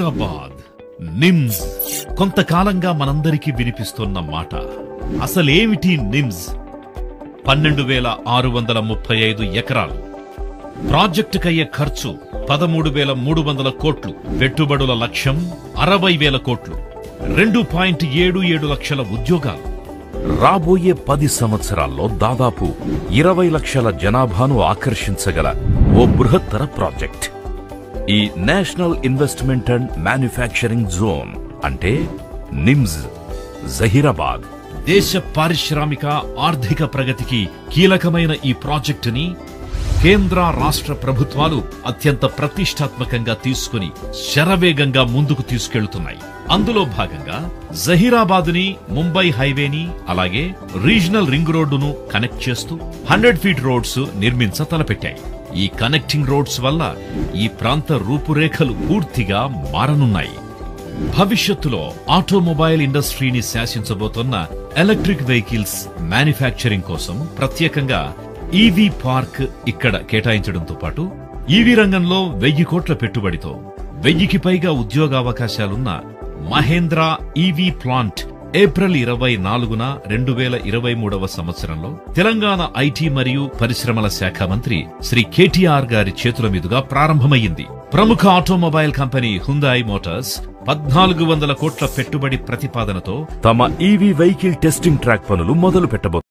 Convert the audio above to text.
జహీరాబాద్ నిమ్స్ కొంతకాలంగా మనందరికీ వినిపిస్తున్న మాట. అసలేమిటి నిమ్స్? 12,635 ఎకరాలు. ప్రాజెక్టుకయ్యే ఖర్చు 13,300 కోట్లు. పెట్టుబడుల లక్ష్యం 60,000 కోట్లు. 2.77 లక్షల ఉద్యోగాలు. రాబోయే 10 సంవత్సరాల్లో దాదాపు 20 లక్షల జనాభాను ఆకర్షించగల ఓ బృహత్తర ప్రాజెక్ట్. ఈ national investment and manufacturing zone అంటే నిమ్స్ జహీరాబాద్. దేశ పారిశ్రామిక ఆర్థిక ప్రగతికి కీలకమైన ఈ ప్రాజెక్టుని కేంద్ర రాష్ట్ర ప్రభుత్వాలు అత్యంత ప్రతిష్టాత్మకంగా తీసుకుని శరవేగంగా ముందుకు తీసుకెళ్తున్నాయి. అందులో భాగంగా జహీరాబాద్ని ముంబై హైవేని అలాగే రీజనల్ రింగ్ రోడ్డును కనెక్ట్ చేస్తూ 100 ఫీట్ రోడ్స్ నిర్మించ తలపెట్టాయి. ఈ కనెక్టింగ్ రోడ్స్ వల్ల ఈ ప్రాంత రూపురేఖలు పూర్తిగా మారనున్నాయి. భవిష్యత్తులో ఆటోమొబైల్ ఇండస్ట్రీని శాసించబోతున్న ఎలక్ట్రిక్ వెహికల్స్ మ్యానుఫ్యాక్చరింగ్ కోసం ప్రత్యేకంగా ఈవీ పార్క్ ఇక్కడ కేటాయించడంతో పాటు ఈవీ రంగంలో 1000 కోట్ల పెట్టుబడితో 1000కి పైగా ఉద్యోగావకాశాలున్న మహేంద్ర ఈవీ ప్లాంట్ ఏప్రిల్ 24న 2023వ సంవత్సరంలో తెలంగాణ ఐటీ మరియు పరిశ్రమల శాఖ మంత్రి శ్రీ కేటీఆర్ గారి చేతుల మీదుగా ప్రారంభమయ్యింది. ప్రముఖ ఆటోమొబైల్ కంపెనీ హ్యుందాయ్ మోటార్స్ 1400 కోట్ల పెట్టుబడి ప్రతిపాదనతో తమ ఈవీ వెహికల్ టెస్టింగ్ ట్రాక్ పనులు మొదలు పెట్టబోతోంది.